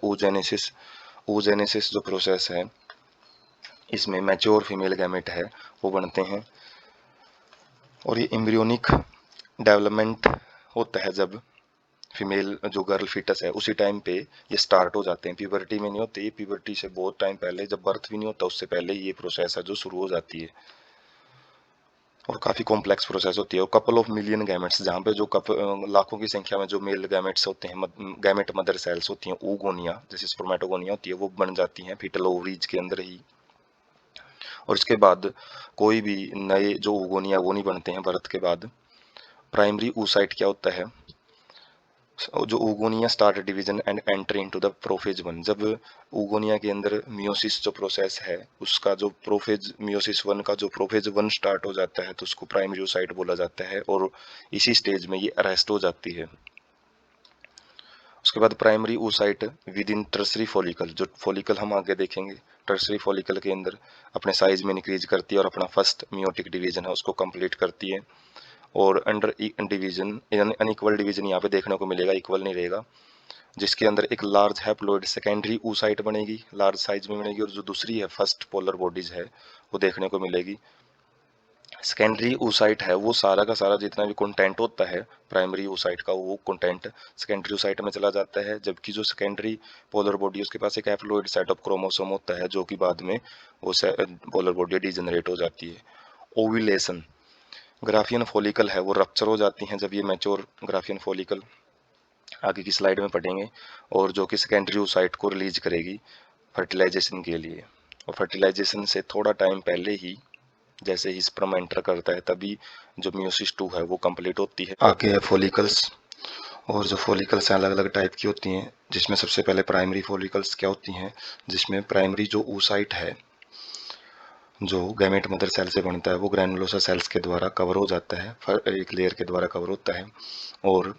oogenesis। oogenesis जो process है, इसमें मैच्योर फीमेल गैमेट है वो बनते हैं, और ये एम्ब्रियोनिक डेवलपमेंट होता है जब फीमेल जो गर्ल फीटस है उसी टाइम पे ये स्टार्ट हो जाते हैं। प्यूबर्टी में नहीं होते, ये प्यूबर्टी से बहुत टाइम पहले, जब बर्थ भी नहीं होता उससे पहले ये प्रोसेस है जो शुरू हो जाती है, और काफ़ी कॉम्प्लेक्स प्रोसेस होती है। और कपल ऑफ मिलियन गैमेट्स, जहाँ पे जो लाखों की संख्या में जो मेल गैमेट्स होते हैं, गैमेट मदर सेल्स होती हैं, oogonia जैसे स्पर्मेटोगोनिया होती है, वो बन जाती हैं फीटल ओवरीज के अंदर ही। और इसके बाद कोई भी नए जो oogonia वो नहीं बनते हैं बर्थ के बाद। प्राइमरी oocyte क्या होता है, जो oogonia start division and entry into the prophase one. जब oogonia के अंदर मियोसिस जो प्रोसेस है उसका जो प्रोफेज मियोसिस वन का जो प्रोफेज वन स्टार्ट हो जाता है तो उसको प्राइमरी oocyte बोला जाता है, और इसी स्टेज में ये अरेस्ट हो जाती है। उसके बाद primary oocyte with in tertiary follicle, जो फॉलिकल हम आगे देखेंगे, टर्सरी फॉलिकल के अंदर अपने साइज में इंक्रीज करती है और अपना फर्स्ट मियोटिक डिवीजन है उसको कंप्लीट करती है। और अंडर डिवीजन, अनइक्वल डिवीजन यहाँ पे देखने को मिलेगा, इक्वल नहीं रहेगा, जिसके अंदर एक लार्ज हैप्लॉइड सेकेंडरी oocyte बनेगी, लार्ज साइज में बनेगी, और जो दूसरी है फर्स्ट पोलर बॉडीज है वो देखने को मिलेगी। सेकेंडरी oocyte है वो सारा का सारा जितना भी कंटेंट होता है प्राइमरी oocyte का, वो कंटेंट सेकेंडरी oocyte में चला जाता है, जबकि जो सेकेंडरी पोलर बॉडी उसके पास एक हैप्लॉइड सेट ऑफ क्रोमोसोम होता है जो कि बाद में वो पोलर बॉडी डिजेनरेट हो जाती है। ओव्यूलेशन, ग्राफियन फॉलिकल है वो रप्चर हो जाती हैं जब ये मैच्योर ग्राफियन फॉलिकल, आगे की स्लाइड में पढ़ेंगे, और जो कि सेकेंडरी oocyte को रिलीज करेगी फर्टिलाइजेशन के लिए। और फर्टिलाइजेशन से थोड़ा टाइम पहले ही जैसे ही स्पर्म एंटर करता है तभी जो मियोसिस 2 है वो कंप्लीट होती है। आगे है फॉलिकल्स, और जो फॉलिकल्स हैं अलग अलग टाइप की होती हैं, जिसमें सबसे पहले प्राइमरी फॉलिकल्स क्या होती हैं, जिसमें प्राइमरी जो oocyte है जो गैमेट मदर सेल से बनता है वो ग्रैनुलोसा सेल्स के द्वारा कवर हो जाता है, एक लेयर के द्वारा कवर होता है। और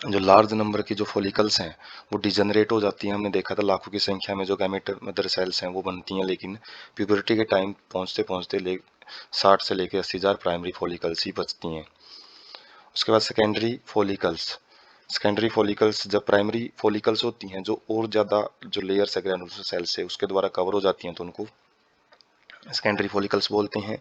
जो लार्ज नंबर की जो फॉलिकल्स हैं वो डिजनरेट हो जाती हैं, हमने देखा था लाखों की संख्या में जो गैमेट मदर सेल्स हैं वो बनती हैं, लेकिन प्यूबर्टी के टाइम पहुंचते पहुंचते 60 से लेकर 80,000 प्राइमरी फॉलिकल्स ही बचती हैं। उसके बाद सेकेंडरी फॉलिकल्स जब प्राइमरी फॉलिकल्स होती हैं जो और ज़्यादा जो लेयर्स है ग्रैनुलोसा सेल से उसके द्वारा कवर हो जाती हैं तो उनको सेकेंडरी फॉलिकल्स बोलते हैं।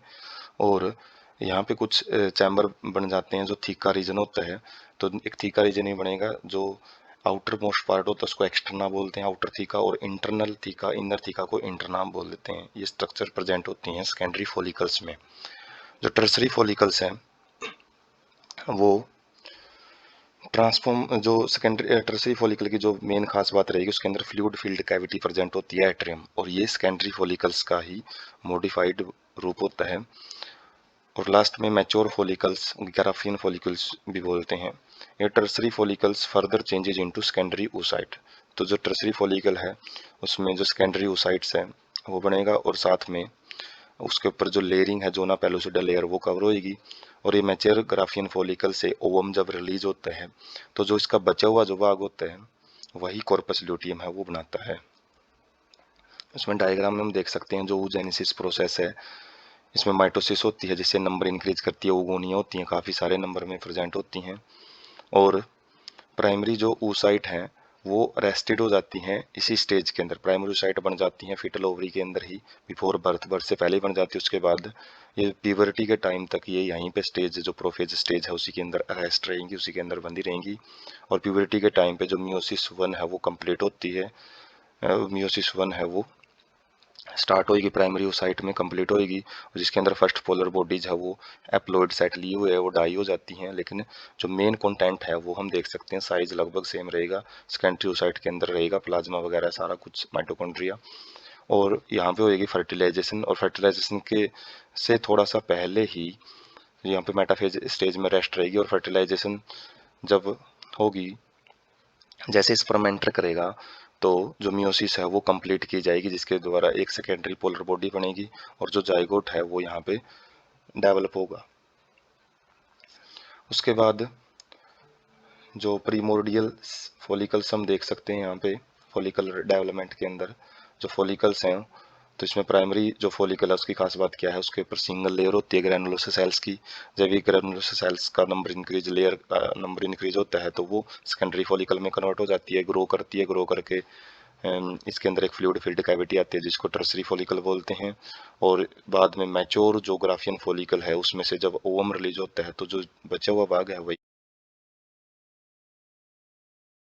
और यहाँ पे कुछ चैम्बर बन जाते हैं जो थीका रीजन होता है, तो एक थीका रीजन ही बनेगा, जो आउटर मोस्ट पार्ट होता है उसको एक्सटर्ना बोलते हैं, आउटर थीका, और इंटरनल थीका, इनर थीका को इंटरना बोल देते हैं। ये स्ट्रक्चर प्रेजेंट होती हैं सेकेंडरी फॉलिकल्स में। जो टर्सरी फॉलिकल्स हैं वो ट्रांसफॉर्म, जो सेकेंडरी टर्सरी फॉलिकल की जो मेन खास बात रहेगी उसके अंदर फ्लूइड फील्ड कैविटी प्रेजेंट होती है, एट्रियम, और ये सेकेंडरी फॉलिकल्स का ही मॉडिफाइड रूप होता है। और लास्ट में मैच्योर फॉलिकल्स, ग्राफियन फॉलिकल्स भी बोलते हैं। ये tertiary follicles further changes into secondary oocyte। तो जो टर्सरी फॉलिकल है उसमें जो सेकेंडरी oocytes है वो बनेगा, और साथ में उसके ऊपर जो लेयरिंग है जोना पेलोसिडा लेयर वो कवर होगी। और ये मैच्योर ग्राफियन फॉलिकल से ओवम जब रिलीज होता है तो जो इसका बचा हुआ जो भाग होता है वही कॉर्पस ल्यूटियम है वो बनाता है। इसमें डायग्राम में हम देख सकते हैं जो oogenesis प्रोसेस है, इसमें माइटोसिस होती है जिससे नंबर इंक्रीज करती है, oogonia होती हैं काफ़ी सारे नंबर में प्रेजेंट होती हैं। और प्राइमरी जो oocyte हैं वो रेस्टेड हो जाती हैं इसी स्टेज के अंदर, प्राइमरी oocyte बन जाती हैं फीटल ओवरी के अंदर ही, बिफोर बर्थ, बर्थ से पहले ही बन जाती है। उसके बाद ये प्यूबर्टी के टाइम तक ये यहीं पे स्टेज जो प्रोफेज स्टेज है उसी के अंदर अरेस्ट रहेंगी, उसी के अंदर बंदी रहेंगी। और प्यूबर्टी के टाइम पे जो मियोसिस 1 है वो कंप्लीट होती है, मियोसिस 1 है वो स्टार्ट होगी, प्राइमरी oocyte में कंप्लीट होगी, जिसके अंदर फर्स्ट पोलर बॉडीज है वो एप्लॉइड सेट लिए हुए है वो डाई हो जाती हैं। लेकिन जो मेन कंटेंट है वो हम देख सकते हैं साइज लगभग सेम रहेगा, सेकेंडरी oocyte के अंदर रहेगा प्लाज्मा वगैरह सारा कुछ, माइटोकॉन्ड्रिया। और यहाँ पे होगी फर्टिलाइजेशन, और फर्टिलाइजेशन के से थोड़ा सा पहले ही यहाँ पे मेटाफेज स्टेज में रेस्ट रहेगी। और फर्टिलाइजेशन जब होगी, जैसे स्पर्म एंटर करेगा तो जो मियोसिस है वो कंप्लीट की जाएगी, जिसके द्वारा एक सेकेंडरी पोलर बॉडी बनेगी, और जो जाइगोट है वो यहाँ पे डेवलप होगा। उसके बाद जो प्रीमोर्डियल फॉलिकल्स हम देख सकते हैं यहाँ पे, फॉलिकल डेवलपमेंट के अंदर जो फॉलिकल्स हैं तो इसमें प्राइमरी जो फॉलिकल है उसकी खास बात क्या है, उसके ऊपर सिंगल लेयर होती है ग्रैनुलोसा सेल्स की। जब ये ग्रैनुलोसा सेल्स का नंबर इंक्रीज होता है तो वो सेकेंडरी फॉलिकल में कन्वर्ट हो जाती है, ग्रो करती है, ग्रो करके इसके अंदर एक फ्लूइड फिल्ड कैविटी आती है जिसको टर्सरी फॉलिकल बोलते हैं। और बाद में मैच्योर जो ग्राफियन फॉलिकल है उसमें से जब ओवम रिलीज होता है तो जो बचा हुआ भाग है वही